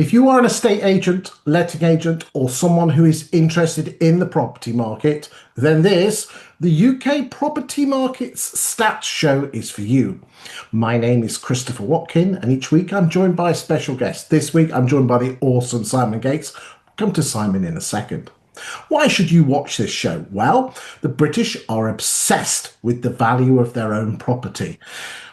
If you are an estate agent, letting agent, or someone who is interested in the property market, then the UK Property Markets Stats Show, is for you. My name is Christopher Watkin, and each week I'm joined by a special guest. This week I'm joined by the awesome Simon Gates. Come to Simon in a second. Why should you watch this show? Well, the British are obsessed with the value of their own property.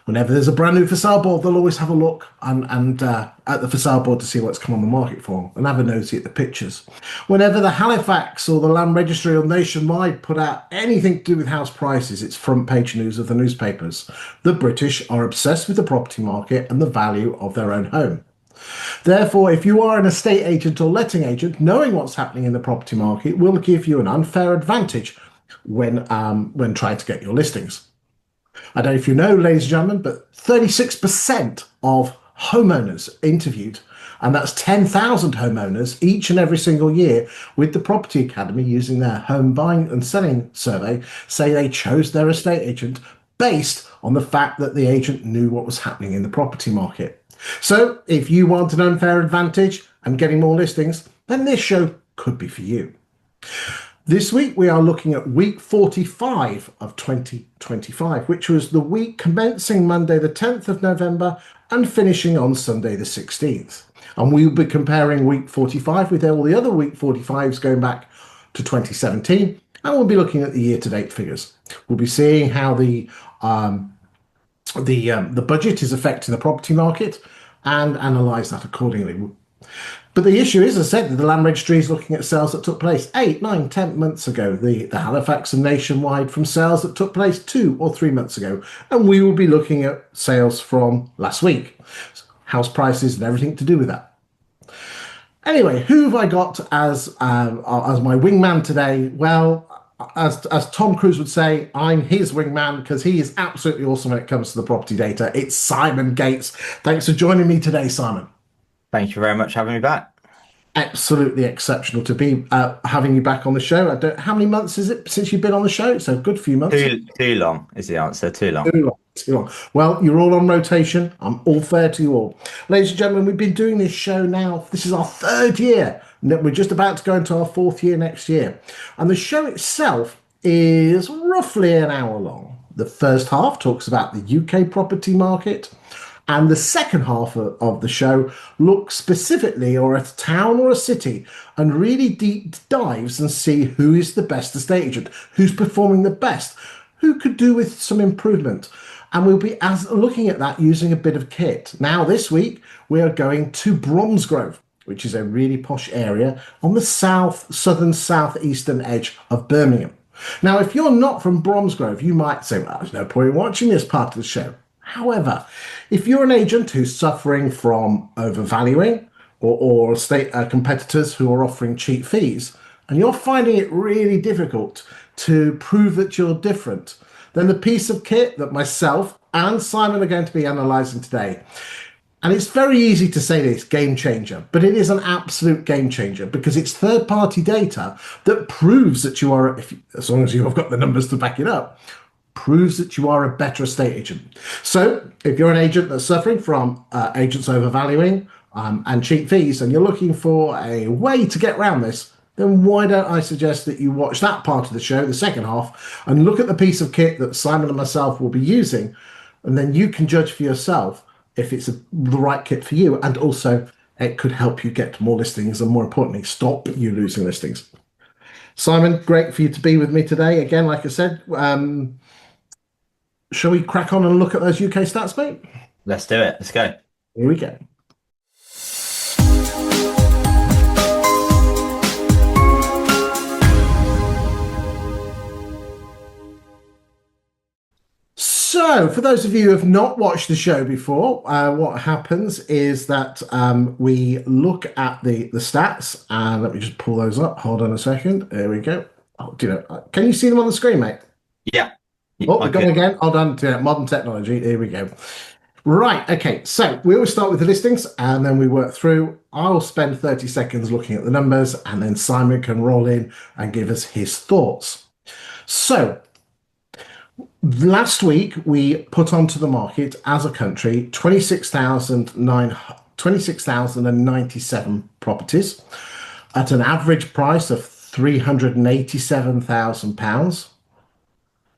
Whenever there's a brand new for sale board, they'll always have a look at the for sale board to see what's come on the market for and have a nosy at the pictures. Whenever the Halifax or the Land Registry or Nationwide put out anything to do with house prices, it's front page news of the newspapers. The British are obsessed with the property market and the value of their own home. Therefore, if you are an estate agent or letting agent, knowing what's happening in the property market will give you an unfair advantage when trying to get your listings. I don't know if you know, ladies and gentlemen, but 36% of homeowners interviewed, and that's 10,000 homeowners each and every single year with the Property Academy using their home buying and selling survey, say they chose their estate agent based on the fact that the agent knew what was happening in the property market. So if you want an unfair advantage and getting more listings, then this show could be for you. This week, we are looking at week 45 of 2025, which was the week commencing Monday, the 10th of November and finishing on Sunday, the 16th. And we'll be comparing week 45 with all the other week 45s going back to 2017. And we'll be looking at the year-to-date figures. We'll be seeing how the budget is affecting the property market and analyse that accordingly. But the issue is, as I said, that the Land Registry is looking at sales that took place 8, 9, 10 months ago. The Halifax and Nationwide from sales that took place 2 or 3 months ago. And we will be looking at sales from last week. House prices and everything to do with that. Anyway, who have I got as my wingman today? Well, as Tom Cruise would say, I'm his wingman because he is absolutely awesome when it comes to the property data. It's Simon Gates. Thanks for joining me today, Simon. Thank you very much for having me back. Absolutely exceptional to be having you back on the show. How many months is it since you've been on the show? It's a good few months. Too long is the answer. Too long. Too long. Well, you're all on rotation. I'm all fair to you all. Ladies and gentlemen, we've been doing this show now. This is our 3rd year. We're just about to go into our 4th year next year. And the show itself is roughly an hour long. The first half talks about the UK property market. And the second half of the show looks specifically or at a town or a city and really deep dives and see who is the best estate agent, who's performing the best, who could do with some improvement. And we'll be looking at that using a bit of kit. Now, this week, we are going to Bromsgrove, which is a really posh area on the southern southeastern edge of Birmingham. Now, if you're not from Bromsgrove, you might say, well, there's no point in watching this part of the show. However, if you're an agent who's suffering from overvaluing or estate competitors who are offering cheap fees, and you're finding it really difficult to prove that you're different, then the piece of kit that myself and Simon are going to be analysing today, and it's very easy to say this, game changer, but it is an absolute game changer because it's third-party data that proves that you are, as long as you've got the numbers to back it up, proves that you are a better estate agent. So if you're an agent that's suffering from agents overvaluing and cheap fees and you're looking for a way to get around this, then why don't I suggest that you watch that part of the show, the second half, and look at the piece of kit that Simon and myself will be using, and then you can judge for yourself if it's the right kit for you, and also it could help you get more listings and, more importantly, stop you losing listings. Simon, great for you to be with me today. Again, like I said, shall we crack on and look at those UK stats, mate? Let's do it. Let's go. Here we go. So, for those of you who have not watched the show before, what happens is that we look at the stats, and let me just pull those up. Hold on a second. There we go. Oh, can you see them on the screen, mate? Yeah. Oh, we're going again. Hold on to modern technology. Here we go. Right. Okay. So we always start with the listings and then we work through. I'll spend 30 seconds looking at the numbers and then Simon can roll in and give us his thoughts. So last week we put onto the market as a country 26,900 26,097 properties at an average price of £387,000.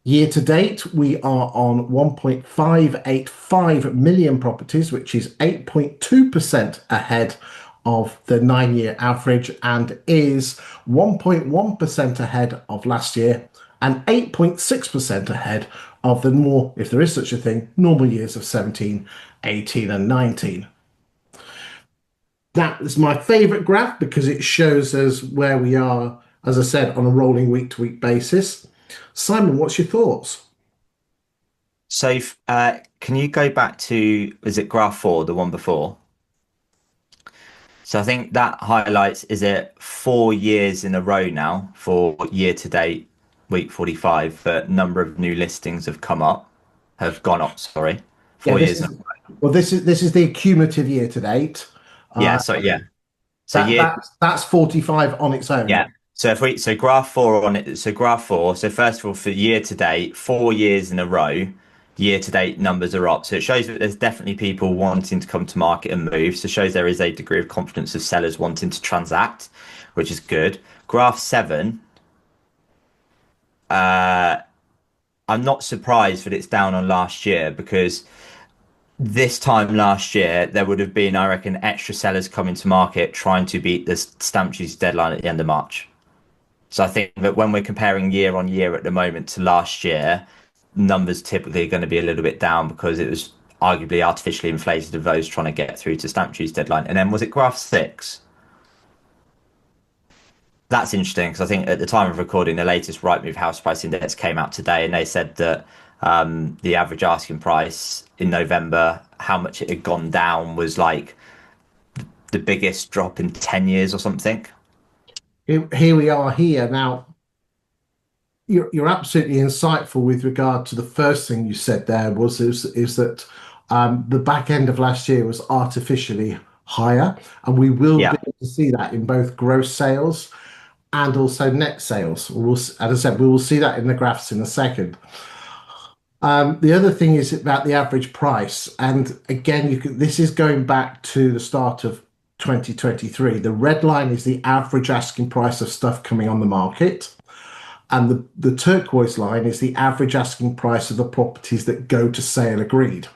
Year to date, we are on 1.585 million properties, which is 8.2% ahead of the 9 year average and is 1.1% ahead of last year and 8.6% ahead of the more, if there is such a thing, normal years of 17, 18, and 19. That is my favorite graph because it shows us where we are, as I said, on a rolling week to week basis. Simon, what's your thoughts? So, can you go back to, is it graph four, the one before? So I think that highlights, is it 4 years in a row now for year to date, week 45, the number of new listings have gone up, sorry. Yeah, Four this years. is well, this is the cumulative year to date. Yeah, Uh, so yeah. So that year, that's 45 on its own. yeah. So if we, so graph four on it, so graph four, so first of all, for year to date, 4 years in a row, year to date numbers are up. So it shows that there's definitely people wanting to come to market and move. So it shows there is a degree of confidence of sellers wanting to transact, which is good. Graph seven, I'm not surprised that it's down on last year because this time last year there would have been, I reckon, extra sellers coming to market trying to beat the stamp duty deadline at the end of March. So I think that when we're comparing year on year at the moment to last year, numbers typically are going to be a little bit down because it was arguably artificially inflated of those trying to get through to stamp duty deadline. And then was it graph six? That's interesting because I think at the time of recording, the latest Rightmove house price index came out today, and they said that the average asking price in November, how much it had gone down, was like the biggest drop in 10 years or something. Here we are here now. You're absolutely insightful with regard to the first thing you said there is that the back end of last year was artificially higher, and we will be Yeah. able to see that in both gross sales and also net sales. As I said, we will see that in the graphs in a second. The other thing is about the average price, and again, this is going back to the start of 2023. The red line is the average asking price of stuff coming on the market, and the turquoise line is the average asking price of the properties that go to sale agreed.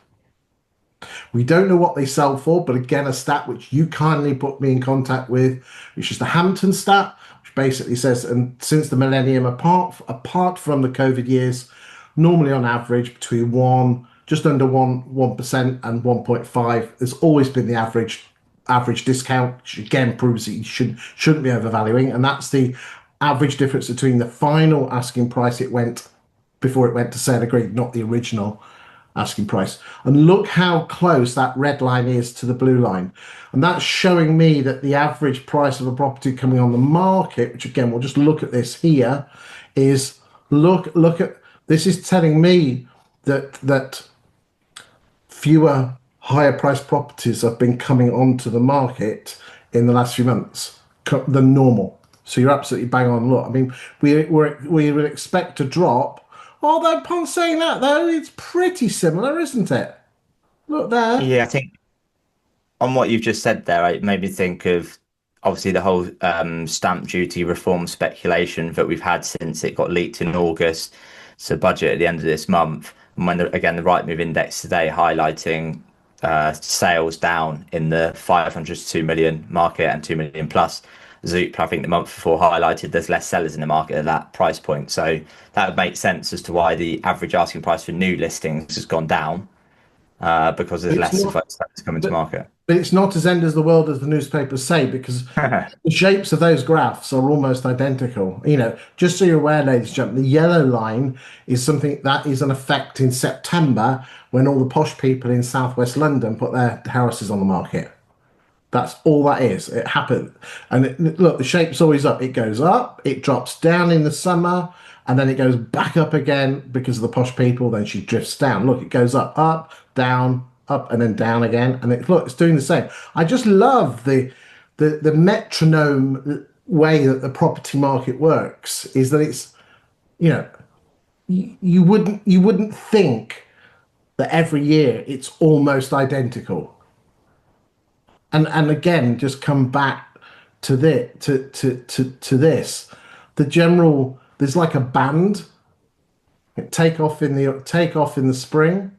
We don't know what they sell for, but again, a stat which you kindly put me in contact with, which is the Hampton stat, which basically says, and since the millennium, apart from the COVID years, normally on average between just under 1% and 1.5, there's always been the average discount, which again proves that you shouldn't be overvaluing, and that's the average difference between the final asking price it went before it went to sale agreed, not the original asking price. And look how close that red line is to the blue line. And that's showing me that the average price of a property coming on the market, which again, we'll just look at this here, is look at this is telling me that fewer higher priced properties have been coming onto the market in the last few months than normal. So you're absolutely bang on. Look, I mean, we would expect a drop. Although upon saying that, though, it's pretty similar, isn't it? Look there. Yeah, I think on what you've just said there, it made me think of obviously the whole stamp duty reform speculation that we've had since it got leaked in August. So budget at the end of this month, and when again the Rightmove index today highlighting sales down in the 500 to 2 million market and 2 million plus. Zoop, I think the month before highlighted there's less sellers in the market at that price point. So that would make sense as to why the average asking price for new listings has gone down because there's It's less of not, those sellers coming to but, market. but it's not as end as the world as the newspapers say because the shapes of those graphs are almost identical. Just so you're aware, ladies and gentlemen, the yellow line is something that is an effect in September when all the posh people in southwest London put their houses on the market. That's all that is. It happened. And look, the shape's always up. It goes up, it drops down in the summer, and then it goes back up again because of the posh people. Then she drifts down. Look, it goes down, up, and then down again. And look, it's doing the same. I just love the metronome way that the property market works is that it's, you know, you wouldn't think that every year it's almost identical. and again, just come back to this. The general, there's like a band. Take off in the spring,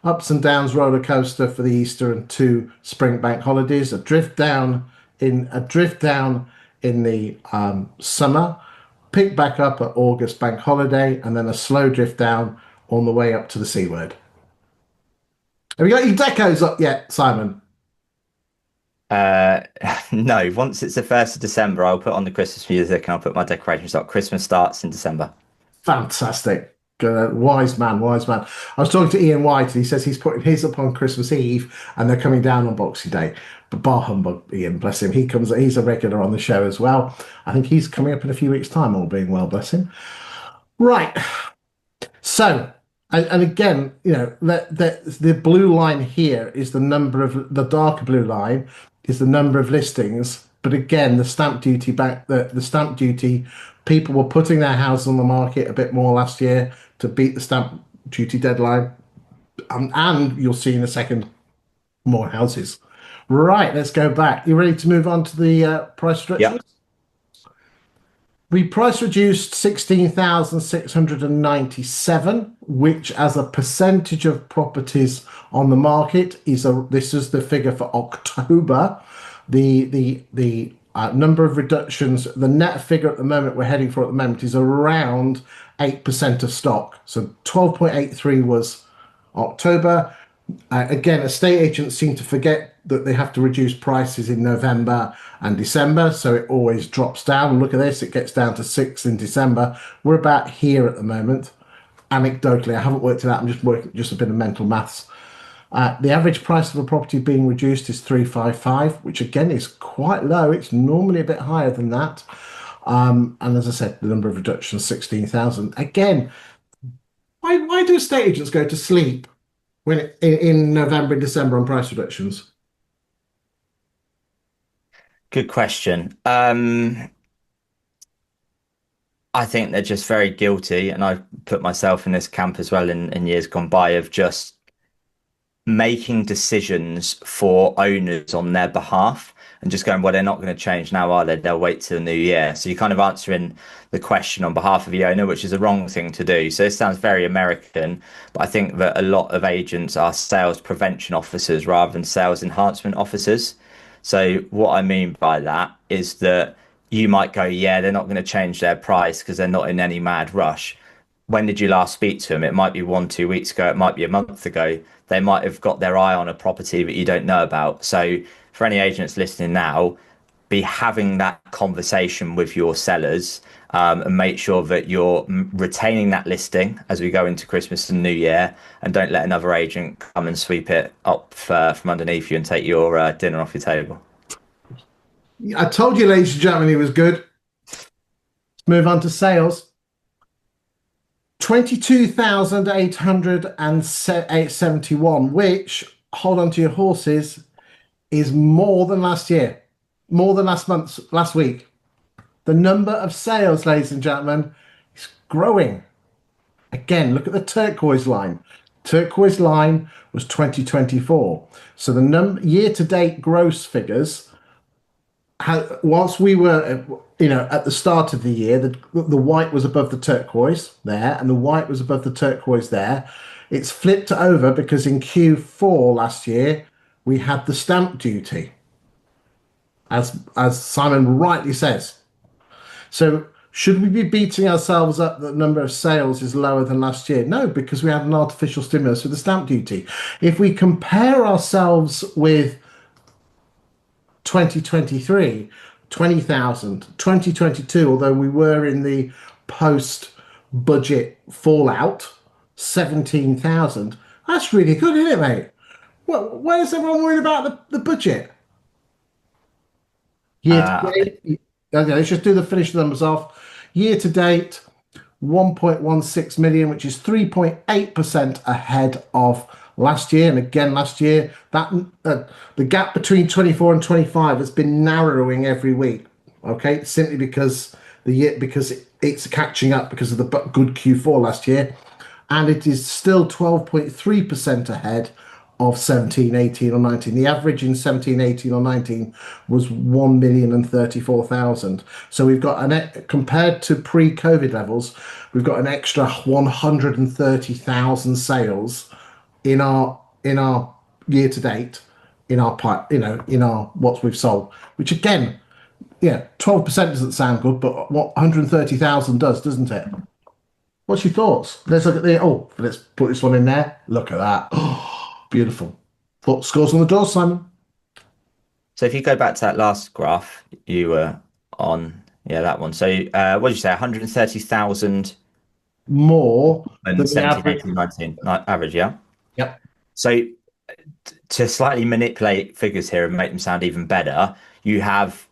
ups and downs roller coaster for the Easter and two spring bank holidays. A drift down in the summer, pick back up at August bank holiday, and then a slow drift down on the way up to the C word. Have you got your decos up yet, Simon? Uh, no, once it's the 1st of December, I'll put on the Christmas music and I'll put my decorations up. Christmas starts in December. Fantastic. Wise man, wise man. I was talking to Ian White, and he says he's putting his up on Christmas Eve, and they're coming down on Boxing Day. But bar humbug, Ian, bless him. He's a regular on the show as well. I think he's coming up in a few weeks' time, all being well, bless him. Right. So, and again, the blue line here is the number of the darker blue line is the number of listings. But again, the stamp duty, people were putting their houses on the market a bit more last year to beat the stamp duty deadline. And you'll see in a second more houses. Right, let's go back. You ready to move on to the price reductions? Yep. We price reduced 16,697, which as a percentage of properties on the market this is the figure for October. The number of reductions, the net figure at the moment we're heading for at the moment is around 8% of stock. So 12.83 was October. Again, estate agents seem to forget that they have to reduce prices in November and December, so it always drops down. Look at this, it gets down to 6 in December. We're about here at the moment. Anecdotally, I haven't worked it out, I'm just working just a bit of mental maths. The average price of a property being reduced is 355, which again is quite low. It's normally a bit higher than that. And as I said, the number of reductions, 16,000. Again, why do estate agents go to sleep in November and December on price reductions? Good question. I think they're just very guilty, and I put myself in this camp as well in years gone by of just making decisions for owners on their behalf and just going, well, they're not going to change now, are they? They'll wait till the new year. So you're kind of answering the question on behalf of the owner, which is a wrong thing to do. So it sounds very American, but I think that a lot of agents are sales prevention officers rather than sales enhancement officers. So what I mean by that is that you might go, yeah, they're not going to change their price because they're not in any mad rush. When did you last speak to them? It might be 1, 2 weeks ago. It might be a month ago. They might have got their eye on a property that you don't know about. So for any agents listening now, be having that conversation with your sellers and make sure that you're retaining that listing as we go into Christmas and New Year, and don't let another agent come and sweep it up from underneath you and take your dinner off your table. I told you, ladies and gentlemen, he was good. Let's move on to sales. 22,871, which, hold on to your horses, is more than last year, more than last week. The number of sales, ladies and gentlemen, is growing. Again, look at the turquoise line. Turquoise line was 2024. So the year-to-date gross figures, whilst we were, at the start of the year, the white was above the turquoise there, and the white was above the turquoise there. It's flipped over because in Q4 last year, we had the stamp duty, as Simon rightly says. So should we be beating ourselves up that the number of sales is lower than last year? No, because we had an artificial stimulus with the stamp duty. If we compare ourselves with 2023, 20,000, 2022, although we were in the post-budget fallout, 17,000. That's really good, isn't it, mate? Well, where's everyone worried about the budget? Year to date, okay, let's just finish the numbers off. Year to date, 1.16 million, which is 3.8% ahead of last year. And again, last year, that the gap between 24 and 25 has been narrowing every week. Okay, simply because it's catching up because of the good Q4 last year, and it is still 12.3% ahead of 17, 18, or 19. The average in 17, 18, or 19 was 1,034,000. So we've got compared to pre-COVID levels, we've got an extra 130,000 sales in our year to date, in our in our what we've sold, which again, yeah, 12% doesn't sound good, but what 130,000 does, doesn't it? What's your thoughts? Let's look at the. Oh, let's put this one in there. Look at that. Oh, beautiful. Put scores on the door, Simon. So if you go back to that last graph you were on, yeah, that one. So what did you say? 130,000 More and than the 17, average. 18, 19 average, yeah? Yep. So to slightly manipulate figures here and make them sound even better, you have,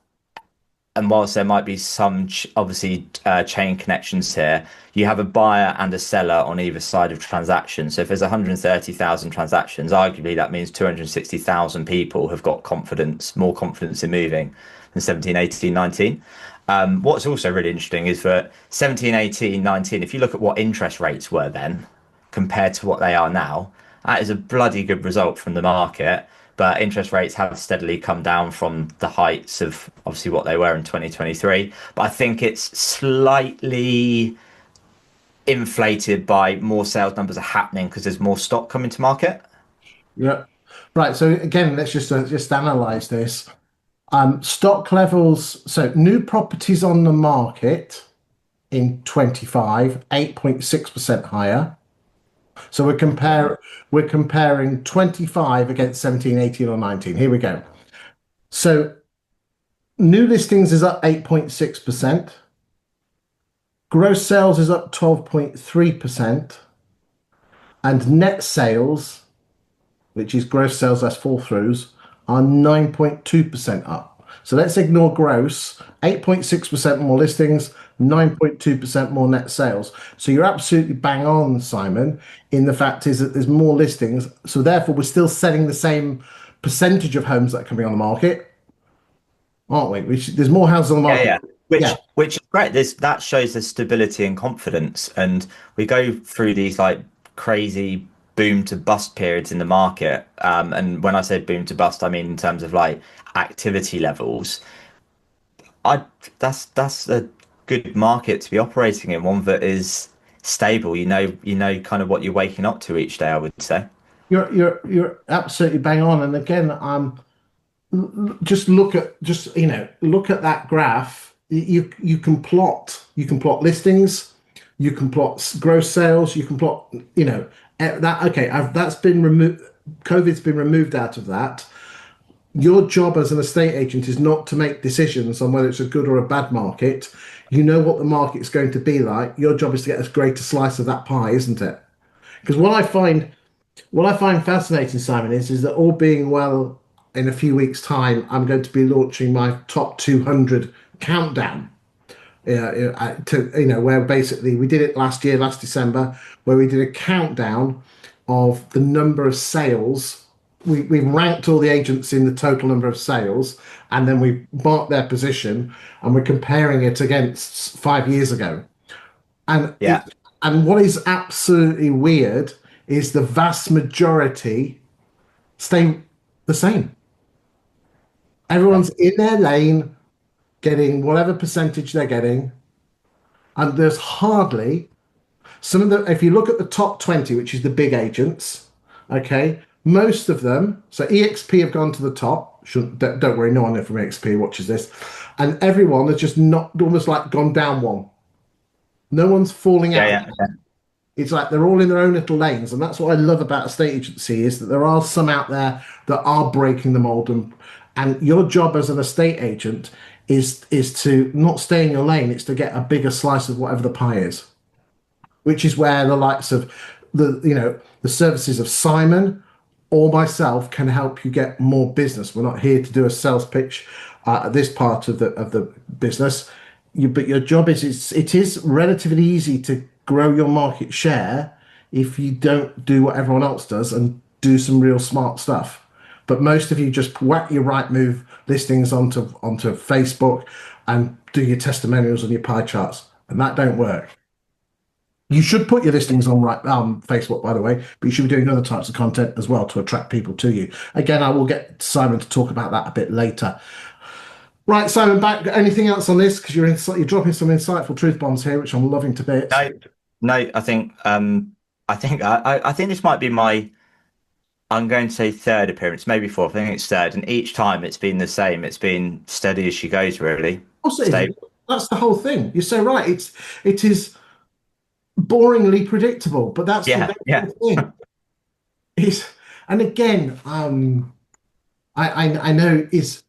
and whilst there might be some obviously chain connections here, you have a buyer and a seller on either side of transactions. So if there's 130,000 transactions, arguably that means 260,000 people have got confidence, more confidence in moving than 17, 18, 19. What's also really interesting is that 17, 18, 19, if you look at what interest rates were then compared to what they are now, that is a bloody good result from the market. But interest rates have steadily come down from the heights of obviously what they were in 2023. But I think it's slightly inflated by more sales numbers are happening because there's more stock coming to market. Yep. Right. So again, let's just analyze this. Stock levels. So new properties on the market in 25, 8.6% higher. So we're comparing 25 against 17, 18, or 19. Here we go. So new listings is up 8.6%. Gross sales is up 12.3%. And net sales, which is gross sales less fall throughs, are 9.2% up. So let's ignore gross. 8.6% more listings, 9.2% more net sales. So you're absolutely bang on, Simon, in the fact is that there's more listings. So therefore, we're still selling the same percentage of homes that are coming on the market, aren't we? There's more houses on the Yeah, market. yeah. Yeah. Which is great. This that shows the stability and confidence. And we go through these like crazy boom to bust periods in the market. And when I say boom to bust, I mean in terms of like activity levels. I that's a good market to be operating in, one that is stable. You know kind of what you're waking up to each day, I would say. You're absolutely bang on. And again, just look at that graph. You can plot listings, you can plot gross sales, you can plot that. Okay, that's been removed. COVID's been removed out of that. Your job as an estate agent is not to make decisions on whether it's a good or a bad market. You know what the market's going to be like. Your job is to get as great a slice of that pie, isn't it? Because what I find fascinating, Simon, is that all being well, in a few weeks' time, I'm going to be launching my top 200 countdown. Where basically we did it last year, last December, where we did a countdown of the number of sales. We ranked all the agents in the total number of sales, and then we marked their position, and we're comparing it against 5 years ago. And Yeah. what is absolutely weird is the vast majority stay the same. Everyone's in their lane, getting whatever percentage they're getting, and there's hardly some of the. If you look at the top 20, which is the big agents, okay, most of them. So EXP have gone to the top. Don't worry, no one from EXP watches this, and everyone has just not almost like gone down one. No one's falling Yeah, out. yeah. Okay. It's like they're all in their own little lanes, and that's what I love about estate agency is that there are some out there that are breaking the mold, and your job as an estate agent is to not stay in your lane. It's to get a bigger slice of whatever the pie is, which is where the likes of the services of Simon or myself can help you get more business. We're not here to do a sales pitch at this part of the business. But your job it is relatively easy to grow your market share if you don't do what everyone else does and do some real smart stuff. But most of you just whack your right move listings onto Facebook and do your testimonials and your pie charts, and that don't work. You should put your listings on right Facebook, by the way, but you should be doing other types of content as well to attract people to you. Again, I will get Simon to talk about that a bit later. Right, Simon, back. Anything else on this? Because you're dropping some insightful truth bombs here, which I'm loving to bits. No, no, I think this might be my I'm going to say third appearance, maybe fourth. I think it's third, and each time it's been the same. It's been steady as she goes, really. Of course it is. Stable. That's the whole thing. You're so right. It is boringly predictable, but that's the Yeah, very yeah. whole thing. Is and again, I know is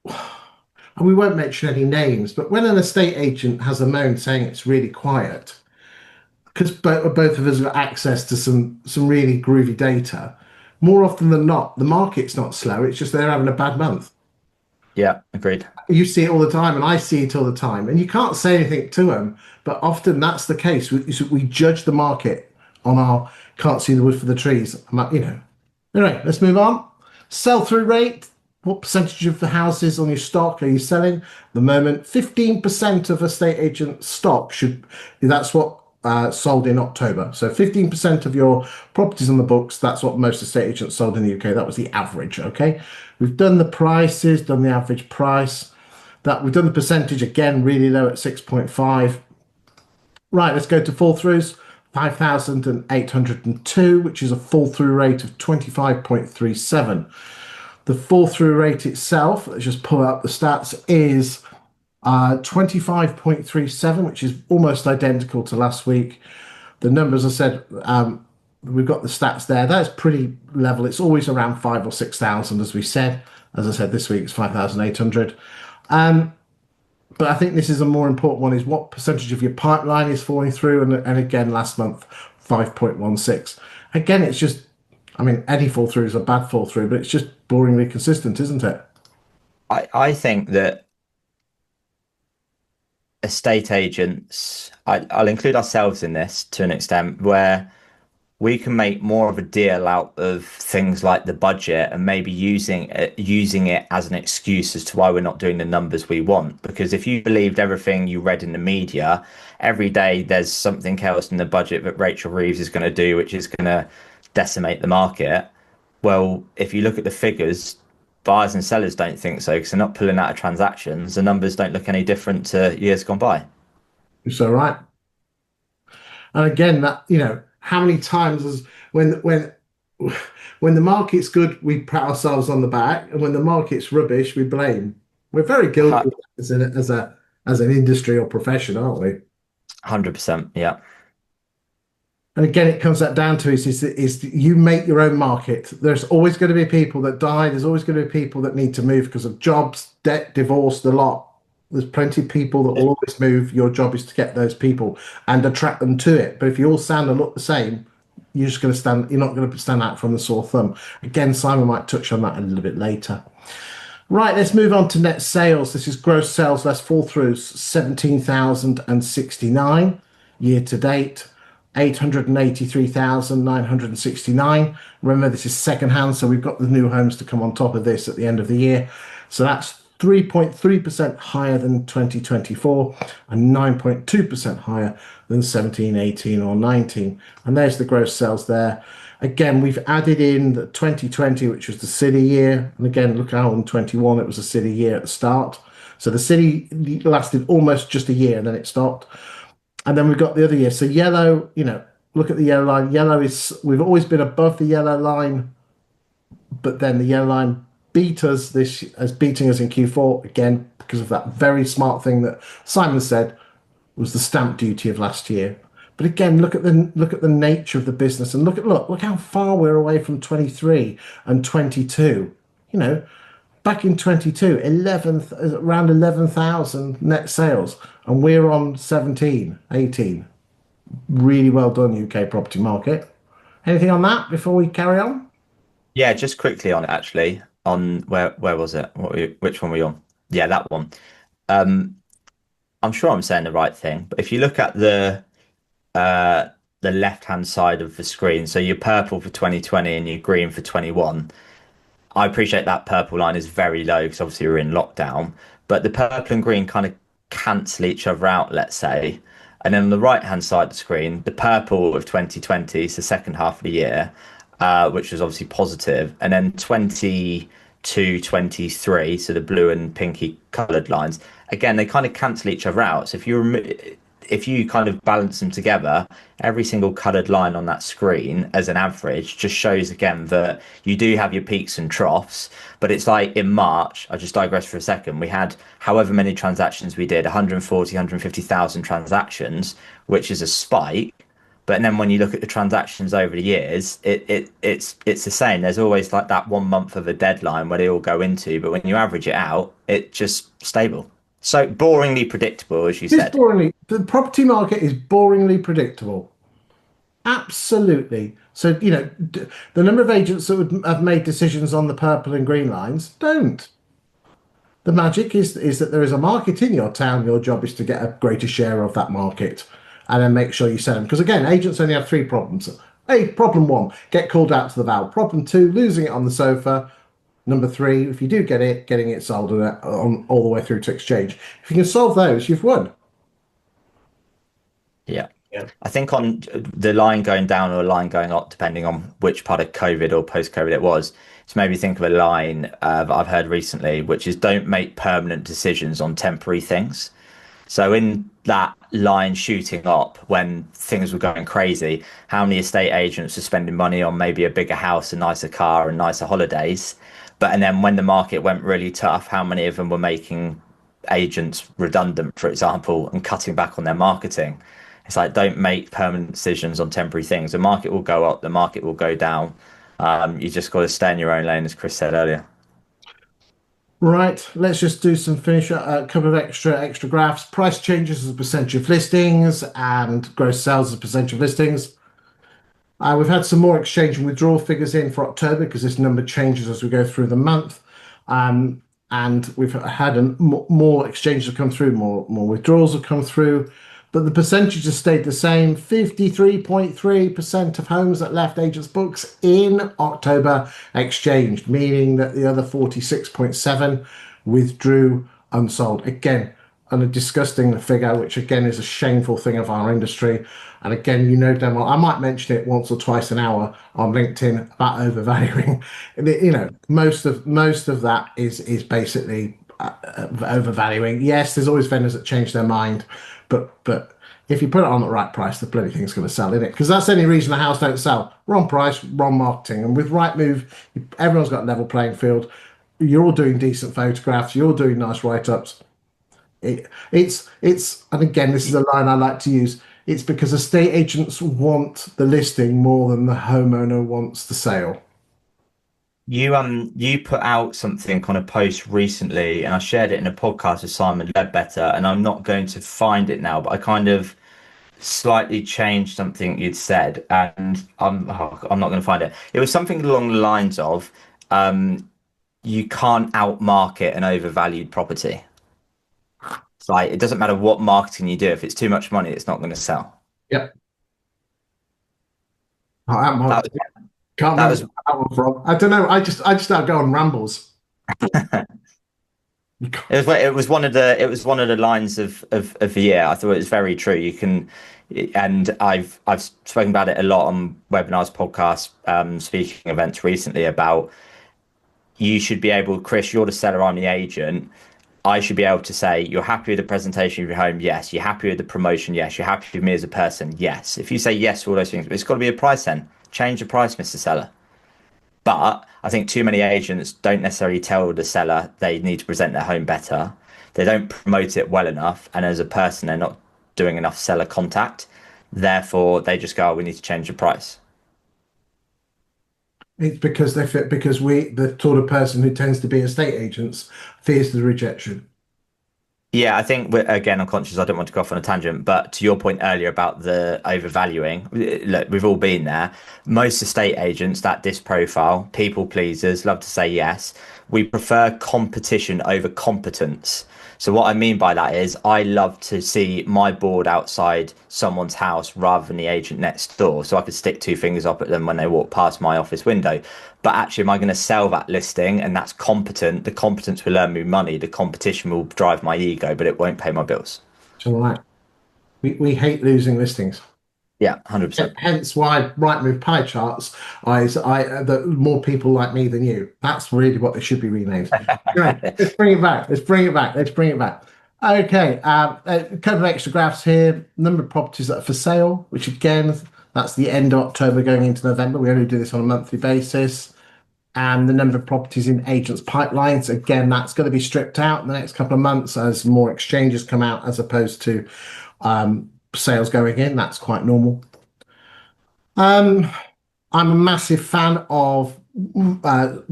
and we won't mention any names, but when an estate agent has a moan saying it's really quiet, because both of us have access to some really groovy data, more often than not, the market's not slow. It's just they're having a bad month. Yeah, agreed. You see it all the time, and I see it all the time, and you can't say anything to them. But often that's the case. We judge the market on our can't see the wood for the trees. Anyway, let's move on. Sell through rate. What percentage of the houses on your stock are you selling? At the moment, 15% of estate agent stock should. That's what sold in October. So 15% of your properties on the books. That's what most estate agents sold in the UK. That was the average. Okay, we've done the prices, done the average price. That we've done the percentage again, really low at 6.5. Right, let's go to fall throughs. 5,802, which is a fall through rate of 25.37. The fall through rate itself, let's just pull up the stats, is 25.37, which is almost identical to last week. The numbers I said, we've got the stats there. That's pretty level. It's always around 5 or 6,000, as we said. As I said, this week it's 5,800. But I think this is a more important one: is what percentage of your pipeline is falling through, and again last month 5.16. Again, it's just, I mean, any fall through is a bad fall through, but it's just boringly consistent, isn't it? I think that estate agents, I'll include ourselves in this to an extent, where we can make more of a deal out of things like the budget and maybe using it as an excuse as to why we're not doing the numbers we want. Because if you believed everything you read in the media, every day there's something else in the budget that Rachel Reeves is going to do, which is going to decimate the market. Well, if you look at the figures, buyers and sellers don't think so because they're not pulling out of transactions. The numbers don't look any different to years gone by. You're so right. And again, that how many times as when the market's good, we pat ourselves on the back, and when the market's rubbish, we blame. We're very guilty as an industry or profession, aren't we? 100%. Yeah. And again, it comes that down to is you make your own market. There's always going to be people that die. There's always going to be people that need to move because of jobs, debt, divorce, the lot. There's plenty of people that will always move. Your job is to get those people and attract them to it. But if you all sound and look the same, you're just going to stand. You're not going to stand out from the sore thumb. Again, Simon might touch on that a little bit later. Right, let's move on to net sales. This is gross sales less fall throughs, 17,069 year to date. 883,969. Remember, this is second hand, so we've got the new homes to come on top of this at the end of the year. So that's 3.3% higher than 2024 and 9.2% higher than 17, 18, or 19. And there's the gross sales there. Again, we've added in the 2020, which was the city year. And again, look how in 21 it was a city year at the start. So the city lasted almost just a year and then it stopped. And then we've got the other year. So yellow, look at the yellow line. Yellow is, we've always been above the yellow line, but then the yellow line beat us this as beating us in Q4 again because of that very smart thing that Simon said was the stamp duty of last year. But again, look at the nature of the business and look how far we're away from 23 and 22. Back in 22, 11th, around 11,000 net sales, and we're on 17, 18. Really well done, UK property market. Anything on that before we carry on? Yeah, just quickly on it actually. On where was it? Which one were we on? Yeah, that one. Um, I'm sure I'm saying the right thing, but if you look at the left-hand side of the screen, so you're purple for 2020 and you're green for 21. I appreciate that purple line is very low because obviously we're in lockdown, but the purple and green kind of cancel each other out, let's say. And then on the right hand side of the screen, the purple of 2020, so the second half of the year, which was obviously positive, and then 22, 23, so the blue and pinky coloured lines. Again, they kind of cancel each other out. So if you kind of balance them together, every single coloured line on that screen as an average just shows again that you do have your peaks and troughs. But it's like in March, I just digress for a second, we had however many transactions we did, 140, 150,000 transactions, which is a spike. But then when you look at the transactions over the years, it's the same. There's always like that 1 month of a deadline where they all go into, but when you average it out, it's just stable. So boringly predictable, as you It's said. boringly, the property market is boringly predictable. Absolutely. So, the number of agents that would have made decisions on the purple and green lines don't. The magic is that there is a market in your town. Your job is to get a greater share of that market and then make sure you sell them. Because again, agents only have three problems. Hey, problem one, get called out to the val. Problem two, losing it on the sofa. Number three, if you do get it, getting it sold on all the way through to exchange. If you can solve those, you've won. Yeah. Yeah. I think on the line going down or a line going up, depending on which part of COVID or post-COVID it was, it's made me think of a line that I've heard recently, which is don't make permanent decisions on temporary things. So in that line shooting up when things were going crazy, how many estate agents were spending money on maybe a bigger house, a nicer car, and nicer holidays? But and then when the market went really tough, how many of them were making agents redundant, for example, and cutting back on their marketing? It's like don't make permanent decisions on temporary things. The market will go up, the market will go down. You just got to stay in your own lane, as Chris said earlier. Right, let's just do some finish, a couple of extra graphs. Price changes as a percentage of listings and gross sales as a percentage of listings. We've had some more exchange and withdrawal figures in for October because this number changes as we go through the month. And we've had more exchanges have come through, more withdrawals have come through, but the percentage has stayed the same. 53.3% of homes that left agents' books in October exchanged, meaning that the other 46.7 withdrew unsold. Again, and a disgusting figure, which again is a shameful thing of our industry. And again, damn well, I might mention it once or twice an hour on LinkedIn about overvaluing. Most of that is basically overvaluing. Yes, there's always vendors that change their mind, but if you put it on the right price, the bloody thing's going to sell, isn't it? Because that's the only reason the house don't sell. Wrong price, wrong marketing. And with Rightmove, everyone's got a level playing field. You're all doing decent photographs. You're all doing nice write-ups. And again, this is a line I like to use. It's because estate agents want the listing more than the homeowner wants the sale. You put out something on a post recently, and I shared it in a podcast with Simon Ledbetter, and I'm not going to find it now, but I kind of slightly changed something you'd said, and I'm not going to find it. It was something along the lines of you can't outmarket an overvalued property. It's like it doesn't matter what marketing you do, if it's too much money, it's not going to sell. Yep. I That can't that remember was where that one from. I don't know. I just don't go on rambles. it was one of the lines of the year. I thought it was very true. You can, and I've spoken about it a lot on webinars, podcasts, speaking events recently about you should be able, Chris, you're the seller, I'm the agent. I should be able to say, you're happy with the presentation of your home? Yes. You're happy with the promotion? Yes. You're happy with me as a person? Yes. If you say yes to all those things, it's got to be a price then. Change the price, Mr. Seller. But I think too many agents don't necessarily tell the seller they need to present their home better. They don't promote it well enough. And as a person, they're not doing enough seller contact. Therefore, they just go, oh, we need to change the price. It's because they fit because the sort of person who tends to be estate agents fears the rejection. Yeah, I think again, I'm conscious I don't want to go off on a tangent, but to your point earlier about the overvaluing, look, we've all been there. Most estate agents, that disc profile, people pleasers, love to say yes. We prefer competition over competence. So what I mean by that is I love to see my board outside someone's house rather than the agent next door. So I could stick two fingers up at them when they walk past my office window. But actually, am I going to sell that listing? And that's competent. The competence will earn me money. The competition will drive my ego, but it won't pay my bills. So like, We hate losing listings. Yeah, 100%. Hence why Rightmove pie charts that more people like me than you. That's really what they should be renamed. Anyway, let's bring it back. Let's bring it back. Let's bring it back. Okay, a couple of extra graphs here. Number of properties that are for sale, which again, that's the end of October going into November. We only do this on a monthly basis. And the number of properties in agents' pipelines, again, that's going to be stripped out in the next couple of months as more exchanges come out as opposed to sales going in. That's quite normal. I'm a massive fan of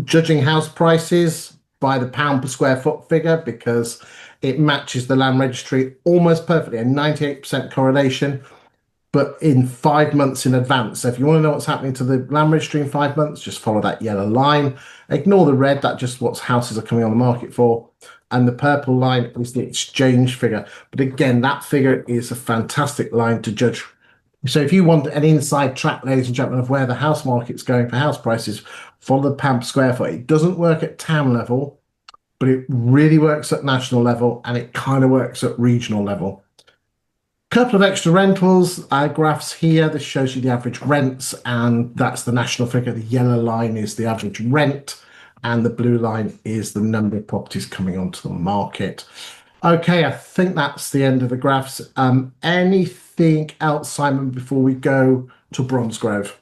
judging house prices by the pound per square foot figure because it matches the land registry almost perfectly, a 98% correlation, but in 5 months in advance. So if you want to know what's happening to the land registry in 5 months, just follow that yellow line. Ignore the red, that's just what houses are coming on the market for. And the purple line is the exchange figure. But again, that figure is a fantastic line to judge. So if you want an inside track, ladies and gentlemen, of where the house market's going for house prices, follow the pound per square foot. It doesn't work at town level, but it really works at national level and it kind of works at regional level. Couple of extra rentals graphs here. This shows you the average rents, and that's the national figure. The yellow line is the average rent, and the blue line is the number of properties coming onto the market. Okay, I think that's the end of the graphs. Anything else, Simon, before we go to Bromsgrove?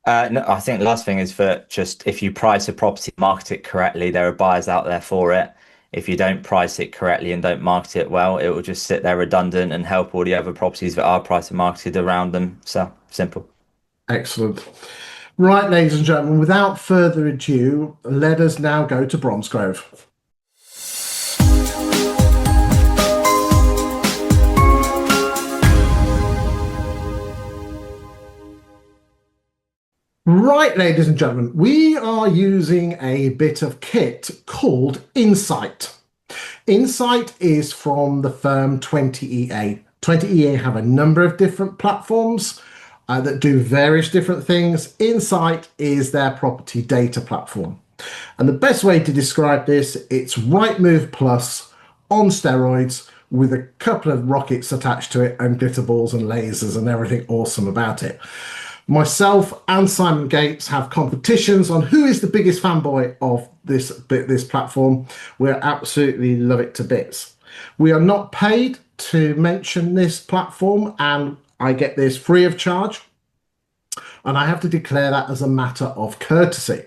No, I think the last thing is for just if you price a property, market it correctly, there are buyers out there for it. If you don't price it correctly and don't market it well, it will just sit there redundant and help all the other properties that are priced and marketed around them. So simple. Excellent. Right, ladies and gentlemen, without further ado, let us now go to Bromsgrove. Right, ladies and gentlemen, we are using a bit of kit called Insight. Insight is from the firm 20EA. 20EA have a number of different platforms that do various different things. Insight is their property data platform. And the best way to describe this, it's Rightmove Plus on steroids with a couple of rockets attached to it and glitter balls and lasers and everything awesome about it. Myself and Simon Gates have competitions on who is the biggest fanboy of this platform. We absolutely love it to bits. We are not paid to mention this platform, and I get this free of charge. And I have to declare that as a matter of courtesy.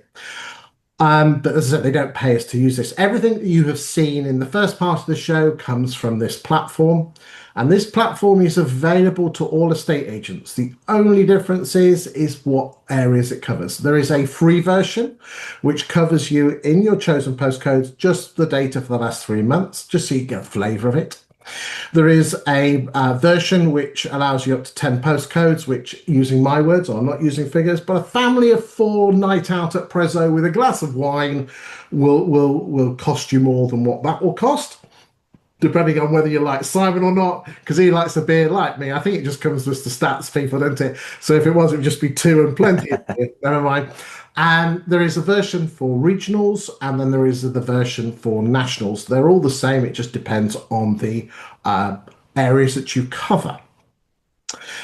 But as I said, they don't pay us to use this. Everything that you have seen in the first part of the show comes from this platform. And this platform is available to all estate agents. The only difference is what areas it covers. There is a free version, which covers you in your chosen postcodes, just the data for the last 3 months, just so you get a flavour of it. There is a version which allows you up to 10 postcodes, which, using my words, or I'm not using figures, but a family of 4 night out at Prezzo with a glass of wine will cost you more than what that will cost, depending on whether you like Simon or not, because he likes a beer like me. I think it just comes with the stats people, don't it? So if it was, it would just be 2 and plenty. Never mind. And there is a version for regionals, and then there is the version for nationals. They're all the same. It just depends on the areas that you cover.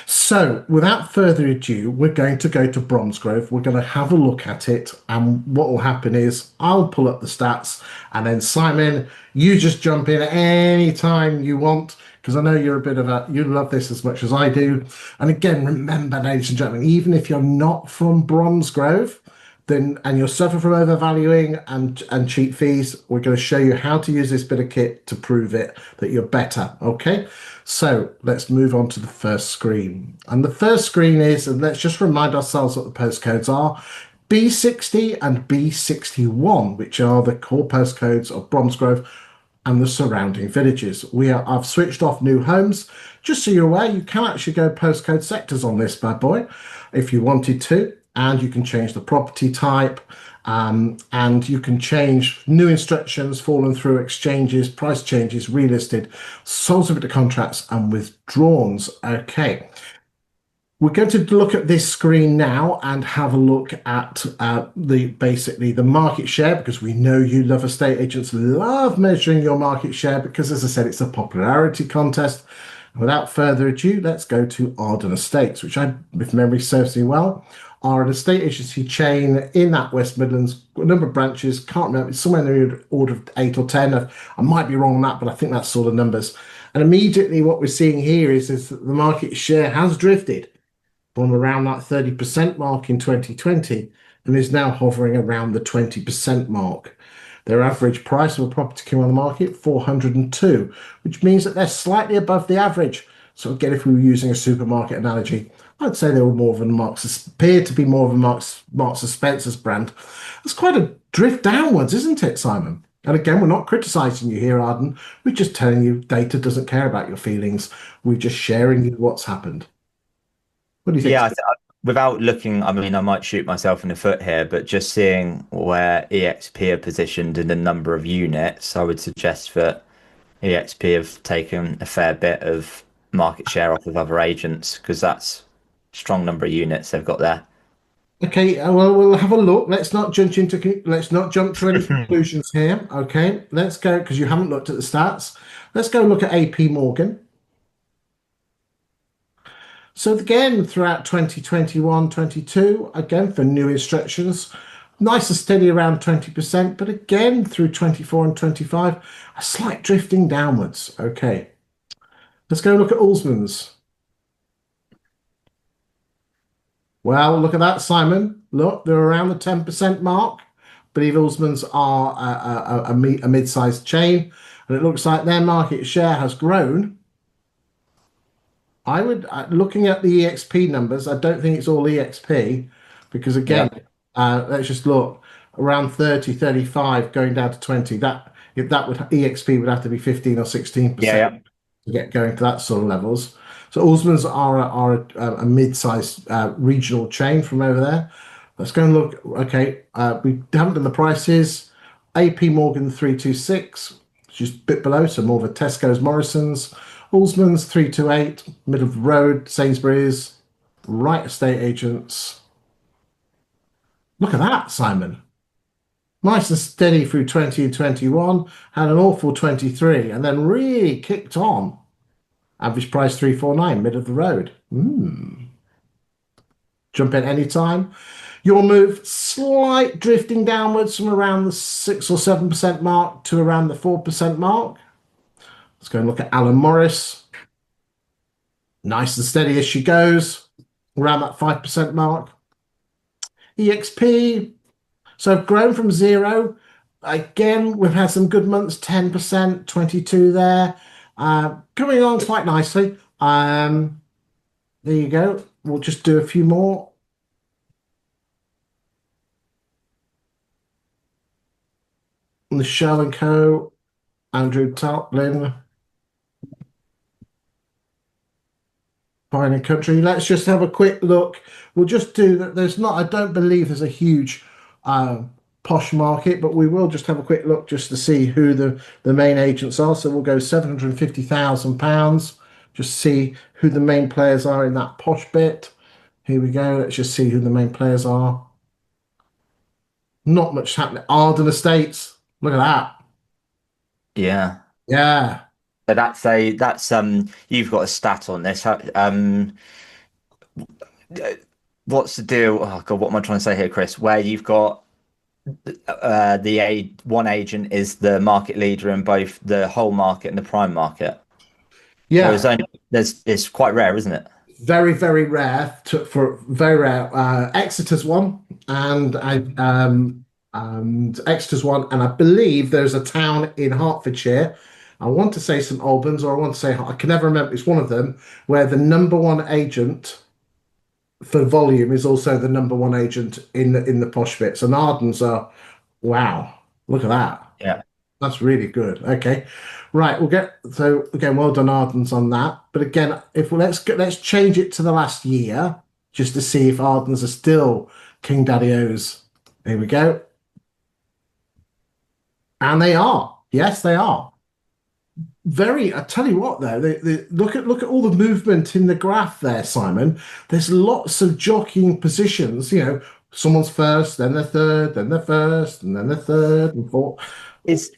So without further ado, we're going to go to Bromsgrove. We're going to have a look at it. And what will happen is I'll pull up the stats, and then Simon, you just jump in at any time you want, because I know you're a bit of you love this as much as I do. And again, remember, ladies and gentlemen, even if you're not from Bromsgrove, and you're suffering from overvaluing and cheap fees, we're going to show you how to use this bit of kit to prove it that you're better. Okay, so let's move on to the first screen. And the first screen is, and let's just remind ourselves what the postcodes are: B60 and B61, which are the core postcodes of Bromsgrove and the surrounding villages. I've switched off new homes. Just so you're aware, you can actually go postcode sectors on this bad boy if you wanted to. And you can change the property type, and you can change new instructions, fallen through exchanges, price changes, relisted, sold subject to contracts, and withdrawns. Okay, we're going to look at this screen now and have a look at basically the market share, because we know you love estate agents, love measuring your market share, because as I said, it's a popularity contest. Without further ado, let's go to Arden Estates, which I, if memory serves me well, are an estate agency chain in that West Midlands. A number of branches, can't remember, it's somewhere in the order of 8 or 10. I might be wrong on that, but I think that's sort of numbers. And immediately what we're seeing here is that the market share has drifted from around that 30% mark in 2020 and is now hovering around the 20% mark. Their average price of a property came on the market, 402, which means that they're slightly above the average. So again, if we were using a supermarket analogy, I'd say they were more of a Marks, appear to be more of a Marks and Spencer's brand. It's quite a drift downwards, isn't it, Simon? And again, we're not criticizing you here, Arden. We're just telling you data doesn't care about your feelings. We're just sharing you what's happened. What do you think? Yeah, without looking, I mean, I might shoot myself in the foot here, but just seeing where EXP are positioned in the number of units, I would suggest that EXP have taken a fair bit of market share off of other agents because that's a strong number of units they've got there. Okay, well, we'll have a look. Let's not jump to any conclusions here. Okay, let's go because you haven't looked at the stats. Let's go look at AP Morgan. So again, throughout 2021, 22, again for new instructions, nice and steady around 20%, but again through 24 and 25, a slight drifting downwards. Okay, let's go look at Ulsman's. Well, look at that, Simon. Look, they're around the 10% mark. Believe Ulsman's are a mid-sized chain, and it looks like their market share has grown. I would, looking at the EXP numbers, I don't think it's all EXP because again, Yep. let's just look around 30, 35, going down to 20. That if that would EXP would have to be 15 or Yeah, 16% yeah. to get going to that sort of levels. So Ulsman's are a mid-sized regional chain from over there. Let's go and look. Okay, we haven't done the prices. AP Morgan 326, which is a bit below, so more of a Tesco's Morrison's. Ulsman's 328, middle of the road, Sainsbury's, right estate agents. Look at that, Simon. Nice and steady through 20 and 21, had an awful 23, and then really kicked on. Average price 349, mid of the road. Jump in anytime. Your move, slight drifting downwards from around the 6 or 7% mark to around the 4% mark. Let's go and look at Alan Morris. Nice and steady as she goes, around that 5% mark. EXP, so I've grown from zero. Again, we've had some good months, 10%, 22 there. Coming on quite nicely. There you go. We'll just do a few more. The Shell and Co. Andrew Totlin. Fine and Country. Let's just have a quick look. We'll just do that. There's not, I don't believe there's a huge posh market, but we will just have a quick look just to see who the main agents are. So we'll go £750,000. Just see who the main players are in that posh bit. Here we go. Let's just see who the main players are. Not much happening. Arden Estates. Look at that. Yeah. Yeah. But that's you've got a stat on this. What's the deal? Oh God, what am I trying to say here, Chris? Where you've got one agent is the market leader in both the whole market and the prime market. Yeah. It's quite rare, isn't it? Very, very rare for very rare. Exeter's one, and Exeter's one, and I believe there's a town in Hertfordshire. I want to say St Albans, or I want to say I can never remember. It's one of them where the number one agent for volume is also the number one agent in the posh bits. And Ardens are wow. Look at that. Yeah. That's really good. Okay, right. We'll get so again. Well done, Ardens, on that. But again, if let's change it to the last year just to see if Ardens are still King Daddy O's. Here we go, and they are. Yes, they are. Very. I tell you what, though, look at all the movement in the graph there, Simon. There's lots of jockeying positions. You know, someone's first, then they're third, then they're first, and then they're third and fourth. Is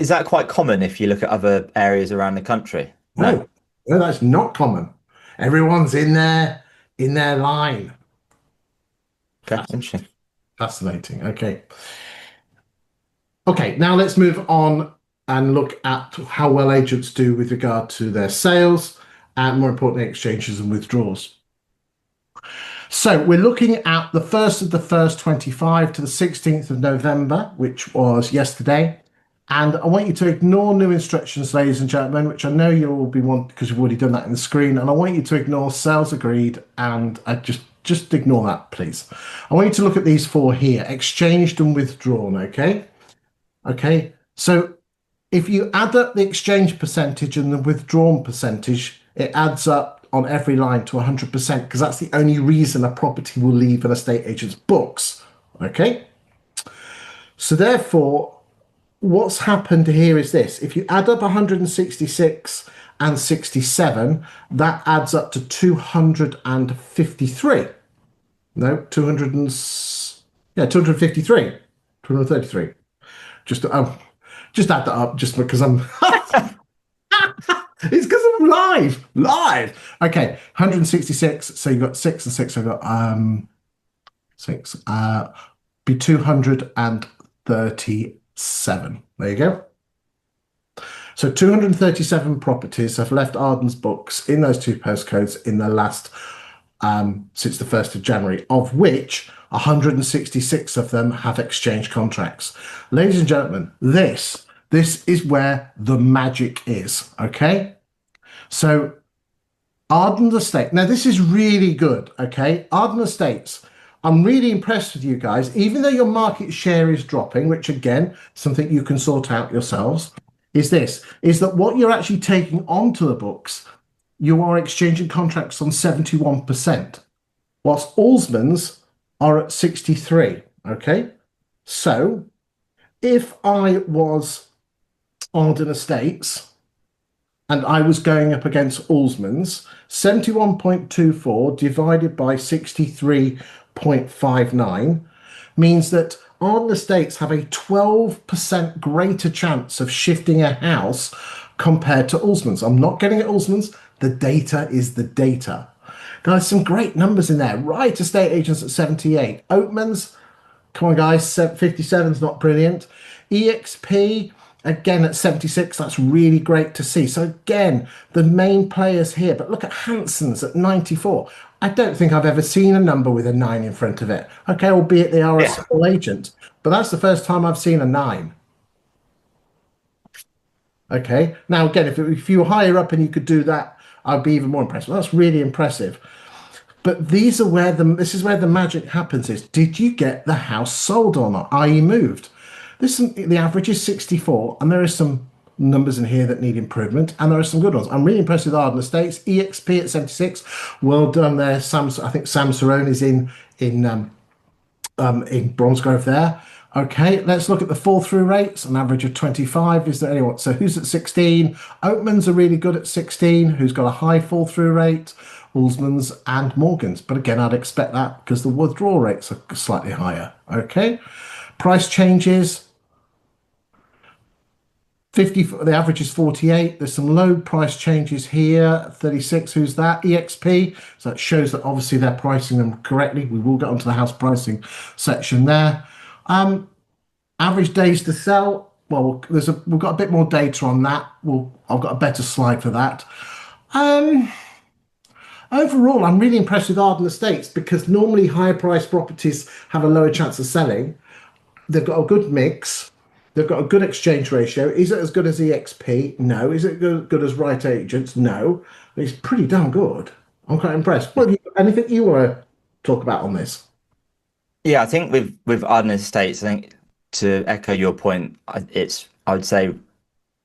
is that quite common if you look at other areas around the country? No. Oh, No, that's not common. Everyone's in their line. Okay, interesting. Fascinating. Okay. Okay, now let's move on and look at how well agents do with regard to their sales and more importantly, exchanges and withdrawals. So we're looking at the 1st of the 1st, 25 to the 16th of November, which was yesterday. And I want you to ignore new instructions, ladies and gentlemen, which I know you'll all be wanting because you've already done that in the screen. And I want you to ignore sales agreed and just ignore that, please. I want you to look at these four here, exchanged and withdrawn, okay? Okay, so if you add up the exchange percentage and the withdrawn percentage, it adds up on every line to 100% because that's the only reason a property will leave an estate agent's books. Okay, so therefore, what's happened here is this: if you add up 166 and 67, that adds up to 253. No, 200 and yeah, 253, 233. Just add that up just because I'm it's because I'm live. Okay, 166. So you've got 6 and 6. I've got 6. Be 237. There you go. So 237 properties have left Arden's books in those two postcodes in the last since the 1st of January, of which 166 of them have exchange contracts. Ladies and gentlemen, this is where the magic is, okay? So Arden Estate, now this is really good, okay? Arden Estates, I'm really impressed with you guys, even though your market share is dropping, which again, something you can sort out yourselves, is that what you're actually taking onto the books, you are exchanging contracts on 71%, whilst Allsman's are at 63, okay? So if I was Arden Estates and I was going up against Allsman's, 71.24 divided by 63.59 means that Arden Estates have a 12% greater chance of shifting a house compared to Allsman's. I'm not getting at Allsman's. The data is the data. Guys, some great numbers in there. Right estate agents at 78. Oatman's, come on guys, 57 is not brilliant. EXP, again at 76, that's really great to see. So again, the main players here, but look at Hanson's at 94. I don't think I've ever seen a number with a 9 in front of it. Okay, albeit they are a small agent, but that's the first time I've seen a 9. Okay, now again, if you were higher up and you could do that, I'd be even more impressed. Well, that's really impressive. But this is where the magic happens is, did you get the house sold or not, i.e. moved? The average is 64, and there are some numbers in here that need improvement, and there are some good ones. I'm really impressed with Arden Estates. EXP at 76, well done there. I think Sam Cerrone is in Bromsgrove there. Okay, let's look at the fall through rates. An average of 25. Is there anyone? So who's at 16? Oatman's are really good at 16. Who's got a high fall through rate? Allsman's and Morgan's. But again, I'd expect that because the withdrawal rates are slightly higher. Okay, price changes. 50, the average is 48. There's some low price changes here. 36, who's that? EXP. So that shows that obviously they're pricing them correctly. We will get onto the house pricing section there. Average days to sell. Well, we've got a bit more data on that. I've got a better slide for that. Overall, I'm really impressed with Arden Estates because normally higher priced properties have a lower chance of selling. They've got a good mix. They've got a good exchange ratio. Is it as good as EXP? No. Is it good as Right Agents? No. But it's pretty damn good. I'm quite impressed. Anything you want to talk about on this? Yeah, I think with Arden Estates, I think to echo your point, I would say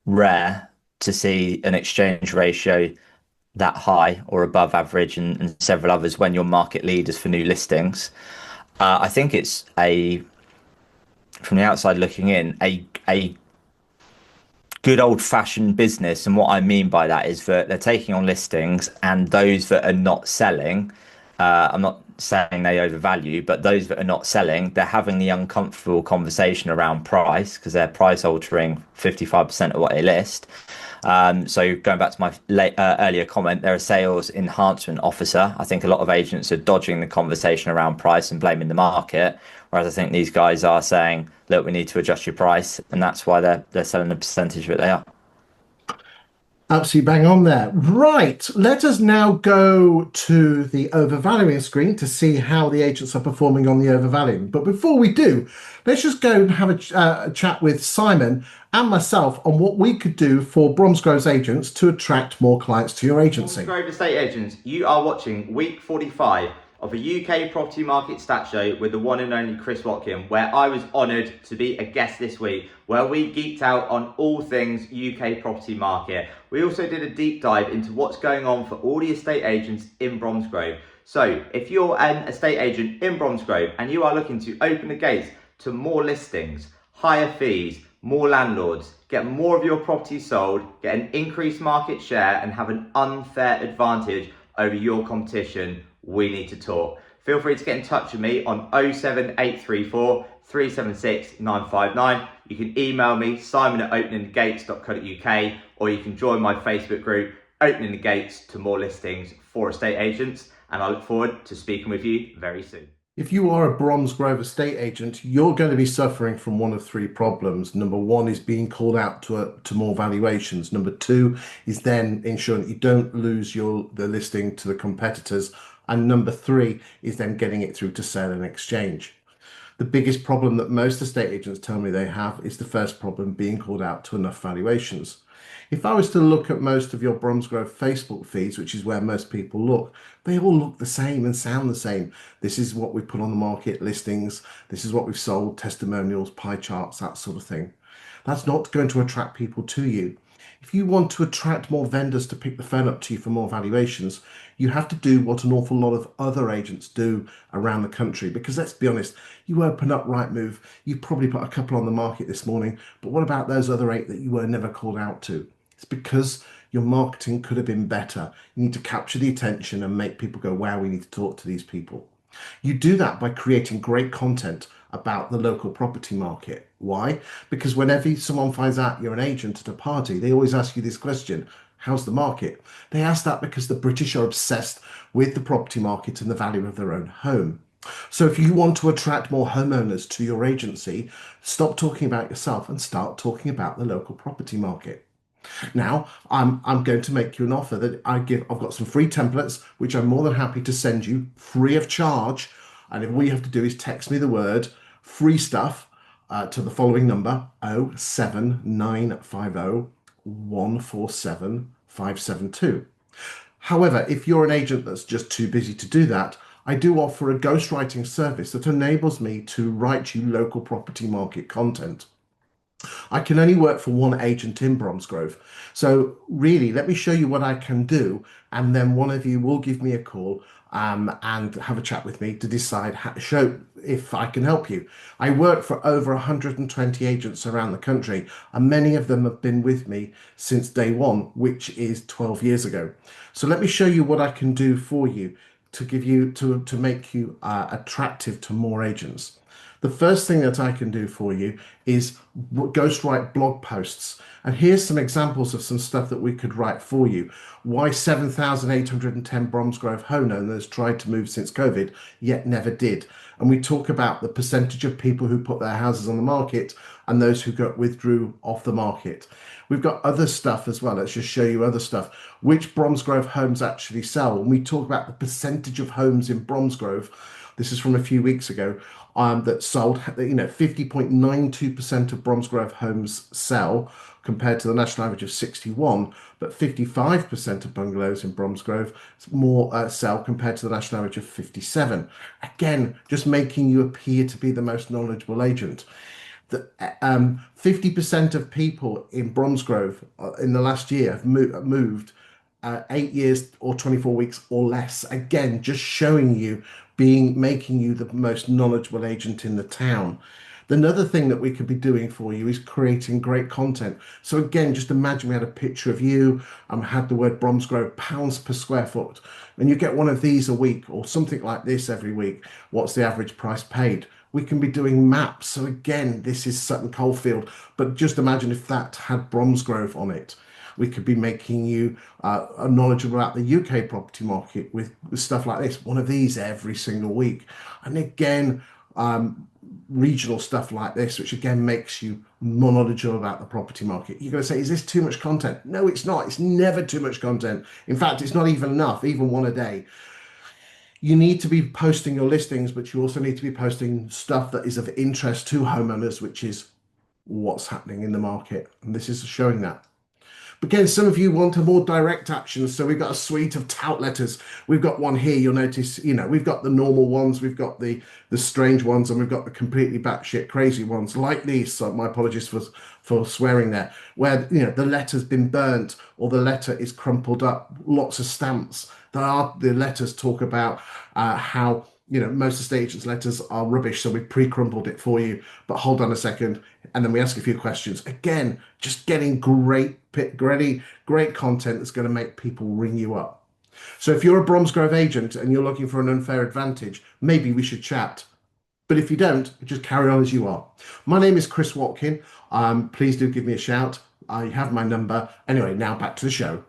rare to see an exchange ratio that high or above average and several others when you're market leaders for new listings. I think it's from the outside looking in, a good old-fashioned business, and what I mean by that is that they're taking on listings, and those that are not selling, I'm not saying they overvalue, but those that are not selling, they're having the uncomfortable conversation around price because they're price altering 55% of what they list. So going back to my earlier comment, they're a sales enhancement officer. I think a lot of agents are dodging the conversation around price and blaming the market, whereas I think these guys are saying, look, we need to adjust your price, and that's why they're selling the percentage that they are. Absolutely bang on there. Right, let us now go to the overvaluing screen to see how the agents are performing on the overvaluing. But before we do, let's just go and have a chat with Simon and myself on what we could do for Bromsgrove's agents to attract more clients to your agency. Bromsgrove Estate Agents, you are watching week 45 of a UK property market stat show with the one and only Chris Watkin, where I was honoured to be a guest this week, where we geeked out on all things UK property market. We also did a deep dive into what's going on for all the estate agents in Bromsgrove. So if you're an estate agent in Bromsgrove and you are looking to open the gates to more listings, higher fees, more landlords, get more of your property sold, get an increased market share and have an unfair advantage over your competition, we need to talk. Feel free to get in touch with me on 07834 376 959. You can email me, simon@openingthegates.co.uk, or you can join my Facebook group, Opening the Gates to More Listings for Estate Agents. And I look forward to speaking with you very soon. If you are a Bromsgrove estate agent, you're going to be suffering from one of three problems. Number one is being called out to more valuations. Number two is then ensuring that you don't lose the listing to the competitors. And number three is then getting it through to sale and exchange. The biggest problem that most estate agents tell me they have is the first problem, being called out to enough valuations. If I was to look at most of your Bromsgrove Facebook feeds, which is where most people look, they all look the same and sound the same. This is what we put on the market, listings. This is what we've sold, testimonials, pie charts, that sort of thing. That's not going to attract people to you. If you want to attract more vendors to pick the phone up to you for more valuations, you have to do what an awful lot of other agents do around the country. Because let's be honest, you open up Rightmove, you probably put a couple on the market this morning, but what about those other 8 that you were never called out to? It's because your marketing could have been better. You need to capture the attention and make people go, wow, we need to talk to these people. You do that by creating great content about the local property market. Why? Because whenever someone finds out you're an agent at a party, they always ask you this question: how's the market? They ask that because the British are obsessed with the property market and the value of their own home. So if you want to attract more homeowners to your agency, stop talking about yourself and start talking about the local property market. Now, I'm going to make you an offer that I've got some free templates, which I'm more than happy to send you free of charge. And if all you have to do is text me the word free stuff to the following number, 07950 147 572. However, if you're an agent that's just too busy to do that, I do offer a ghostwriting service that enables me to write you local property market content. I can only work for one agent in Bromsgrove. So really, let me show you what I can do, and then one of you will give me a call and have a chat with me to decide show if I can help you. I work for over 120 agents around the country, and many of them have been with me since day one, which is 12 years ago. So let me show you what I can do for you to give you to make you attractive to more agents. The first thing that I can do for you is ghostwrite blog posts. And here's some examples of some stuff that we could write for you. Why 7,810 Bromsgrove homeowners tried to move since COVID, yet never did. And we talk about the percentage of people who put their houses on the market and those who withdrew off the market. We've got other stuff as well. Let's just show you other stuff. Which Bromsgrove homes actually sell? When we talk about the percentage of homes in Bromsgrove, this is from a few weeks ago, that sold, 50.92% of Bromsgrove homes sell compared to the national average of 61, but 55% of bungalows in Bromsgrove more sell compared to the national average of 57. Again, just making you appear to be the most knowledgeable agent. 50% of people in Bromsgrove in the last year have moved 8 years or 24 weeks or less. Again, just showing you, making you the most knowledgeable agent in the town. Another thing that we could be doing for you is creating great content. So again, just imagine we had a picture of you and had the word Bromsgrove pounds per square foot, and you get one of these a week or something like this every week. What's the average price paid? We can be doing maps. So again, this is Sutton Coldfield, but just imagine if that had Bromsgrove on it. We could be making you knowledgeable about the UK property market with stuff like this, one of these every single week. And again, regional stuff like this, which again makes you more knowledgeable about the property market. You're going to say, is this too much content? No, it's not. It's never too much content. In fact, it's not even enough, even one a day. You need to be posting your listings, but you also need to be posting stuff that is of interest to homeowners, which is what's happening in the market. And this is showing that. But again, some of you want a more direct action. So we've got a suite of tout letters. We've got one here. You'll notice, we've got the normal ones, we've got the strange ones, and we've got the completely batshit crazy ones like these. So my apologies for swearing there, where the letter's been burnt or the letter is crumpled up. Lots of stamps. The letters talk about how most estate agents' letters are rubbish, so we pre-crumpled it for you. But hold on a second, and then we ask a few questions. Again, just getting great content that's going to make people ring you up. So if you're a Bromsgrove agent and you're looking for an unfair advantage, maybe we should chat. But if you don't, just carry on as you are. My name is Chris Watkin. Please do give me a shout. I have my number. Anyway, now back to the show.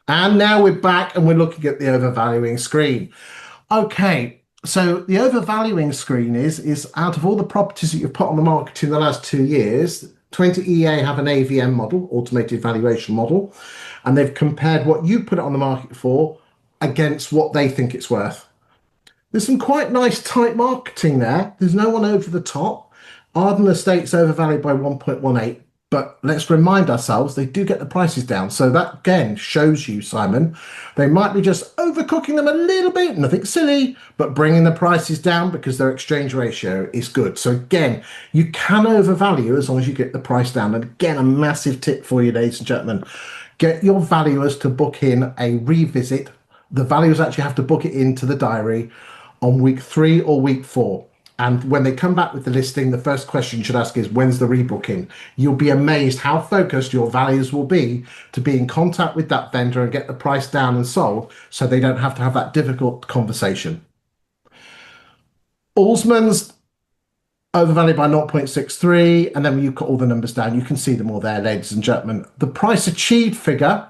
And now we're back and we're looking at the overvaluing screen. Okay, so the overvaluing screen is out of all the properties that you've put on the market in the last 2 years, 20EA have an AVM model, automated valuation model, and they've compared what you put it on the market for against what they think it's worth. There's some quite nice tight marketing there. There's no one over the top. Arden Estates overvalued by 1.18. But let's remind ourselves, they do get the prices down. So that, again, shows you, Simon, they might be just overcooking them a little bit, nothing silly, but bringing the prices down because their exchange ratio is good. So again, you can overvalue as long as you get the price down. And again, a massive tip for you, ladies and gentlemen, get your valuers to book in a revisit. The valuers actually have to book it into the diary on week 3 or week 4. And when they come back with the listing, the first question you should ask is, when's the rebooking? You'll be amazed how focused your values will be to be in contact with that vendor and get the price down and sold so they don't have to have that difficult conversation. Allsman's overvalued by 0.63, and then when you cut all the numbers down, you can see them all there, ladies and gentlemen. The price achieved figure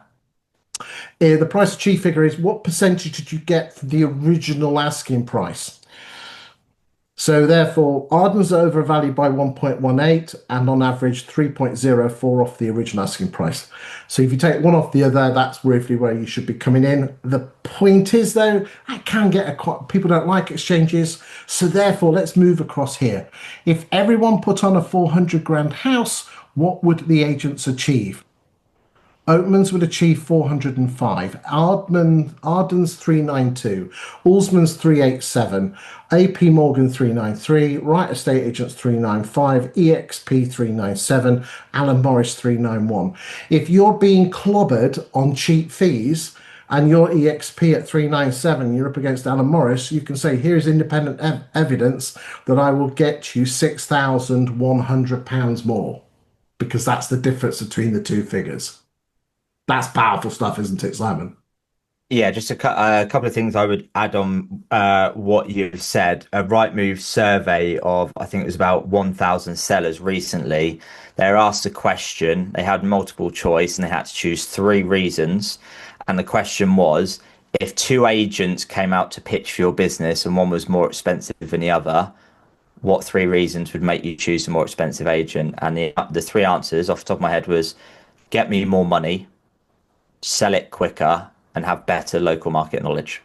is what percentage did you get for the original asking price? So therefore, Arden's overvalued by 1.18 and on average 3.04 off the original asking price. So if you take one off the other, that's roughly where you should be coming in. The point is though, I can get people don't like exchanges. So therefore, let's move across here. If everyone put on a 400 grand house, what would the agents achieve? Oatman's would achieve 405, Arden's 392, Allsman's 387, AP Morgan 393, Wright Estate Agents 395, EXP 397, Alan Morris 391. If you're being clobbered on cheap fees and your EXP at 397, you're up against Alan Morris, you can say, here's independent evidence that I will get you £6,100 more, because that's the difference between the two figures. That's powerful stuff, isn't it, Simon? Yeah, just a couple of things I would add on what you've said. A Rightmove survey of, I think it was about 1,000 sellers recently. They were asked a question. They had multiple choice and they had to choose 3 reasons. And the question was, if 2 agents came out to pitch for your business and one was more expensive than the other, what 3 reasons would make you choose the more expensive agent? And the 3 answers off the top of my head was, get me more money, sell it quicker, and have better local market knowledge.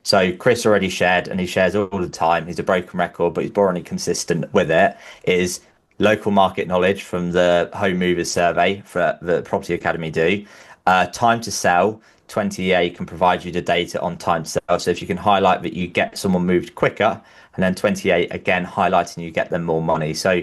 So Chris already shared, and he shares all the time, he's a broken record, but he's boringly consistent with it, is local market knowledge from the Home Movers survey for the Property Academy do. Time to sell, 20A can provide you the data on time to sell. So if you can highlight that you get someone moved quicker, and then 28 again highlighting you get them more money. So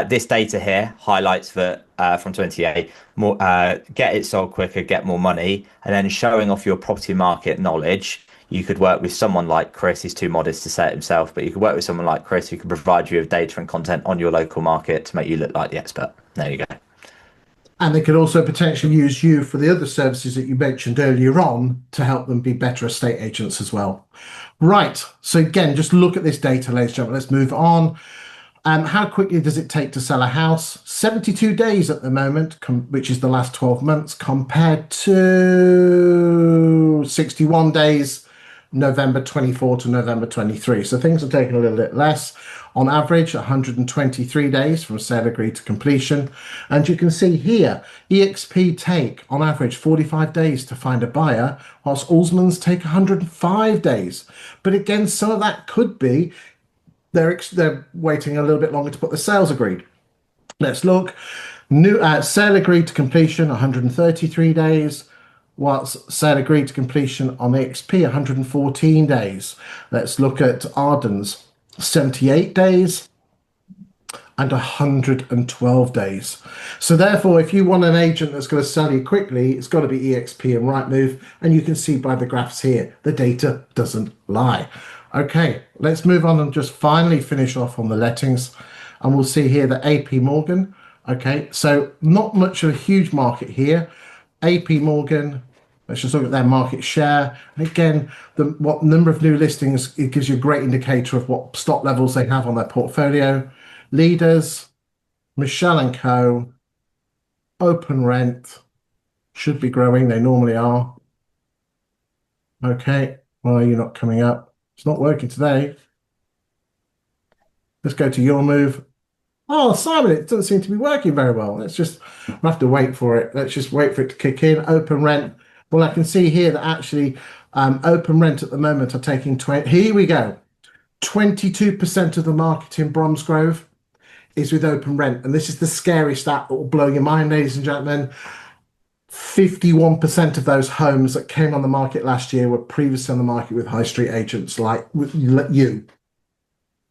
this data here highlights that from 28 more get it sold quicker, get more money, and then showing off your property market knowledge. You could work with someone like Chris. He's too modest to say it himself, but you could work with someone like Chris who can provide you with data and content on your local market to make you look like the expert. There you go. And they could also potentially use you for the other services that you mentioned earlier on to help them be better estate agents as well. Right. So again, just look at this data, ladies and gentlemen. Let's move on. How quickly does it take to sell a house? 72 days at the moment, which is the last 12 months, compared to 61 days, November 24 to November 23. So things are taking a little bit less. On average, 123 days from sale agreed to completion. And you can see here, EXP take on average 45 days to find a buyer, whilst Allsman's take 105 days. But again, some of that could be they're waiting a little bit longer to put the sales agreed. Let's look. New sale agreed to completion 133 days, whilst sale agreed to completion on XP 114 days. Let's look at Arden's 78 days and 112 days. So therefore, if you want an agent that's going to sell you quickly, it's got to be EXP and Rightmove. And you can see by the graphs here, the data doesn't lie. Okay, let's move on and just finally finish off on the lettings. And we'll see here that AP Morgan. Okay, so not much of a huge market here. AP Morgan, let's just look at their market share. And again, what number of new listings, it gives you a great indicator of what stock levels they have on their portfolio. Leaders, Michelle & Co, Open Rent, should be growing. They normally are. Okay, why are you not coming up? It's not working today. Let's go to your move. Oh, Simon, it doesn't seem to be working very well. We'll have to wait for it. Let's just wait for it to kick in. Open Rent. Well, I can see here that actually Open Rent at the moment are taking 20. Here we go. 22% of the market in Bromsgrove is with Open Rent. And this is the scary stat that will blow your mind, ladies and gentlemen. 51% of those homes that came on the market last year were previously on the market with high street agents like you.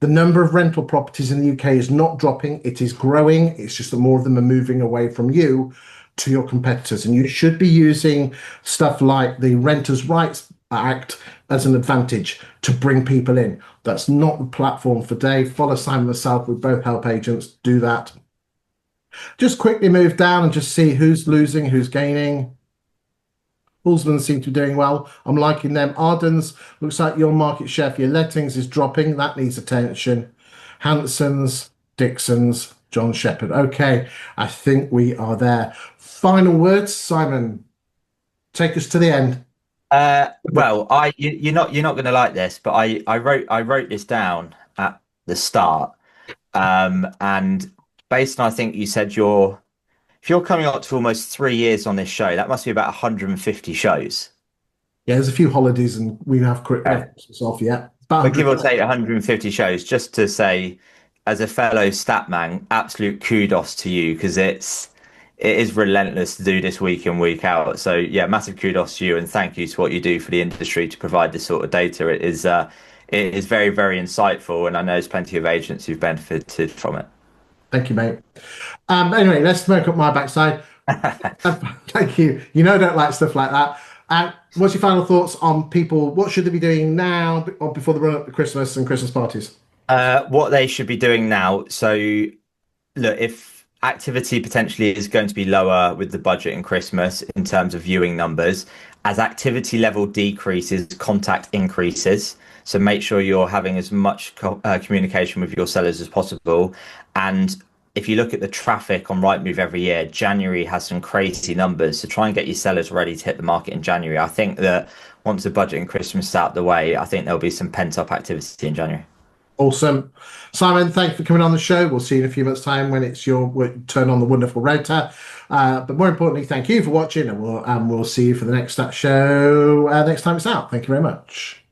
The number of rental properties in the UK is not dropping, it is growing. It's just that more of them are moving away from you to your competitors. And you should be using stuff like the Renters' Rights Act as an advantage to bring people in. That's not the platform for Dave. Follow Simon and myself. We both help agents do that. Just quickly move down and just see who's losing, who's gaining. Allsman seem to be doing well. I'm liking them. Arden's, looks like your market share for your lettings is dropping. That needs attention. Hanson's, Dixon's, John Shepherd. Okay, I think we are there. Final words, Simon. Take us to the end. Well, you're not going to like this, but I wrote this down at the start, and based on I think you said if you're coming up to almost 3 years on this show, that must be about 150 shows. Yeah, there's a few holidays and we have Christmas off yet. But give or take 150 shows, just to say, as a fellow stat man, absolute kudos to you, because it is relentless to do this week in, week out. So yeah, massive kudos to you, and thank you to what you do for the industry to provide this sort of data. It is very, very insightful, and I know there's plenty of agents who've benefited from it. Thank you, mate. Anyway, let's smoke up my backside. Thank you. You know I don't like stuff like that. What's your final thoughts on people? What should they be doing now or before the run up to Christmas and Christmas parties? What they should be doing now. So look, if activity potentially is going to be lower with the budget and Christmas in terms of viewing numbers, as activity level decreases, contact increases. So make sure you're having as much communication with your sellers as possible. And if you look at the traffic on Rightmove every year, January has some crazy numbers. So try and get your sellers ready to hit the market in January. I think that once the budget and Christmas is out of the way, I think there'll be some pent up activity in January. Awesome. Simon, thanks for coming on the show. We'll see you in a few months' time when it's your turn on the wonderful rotor. But more importantly, thank you for watching, and we'll see you for the next show next time it's out. Thank you very much.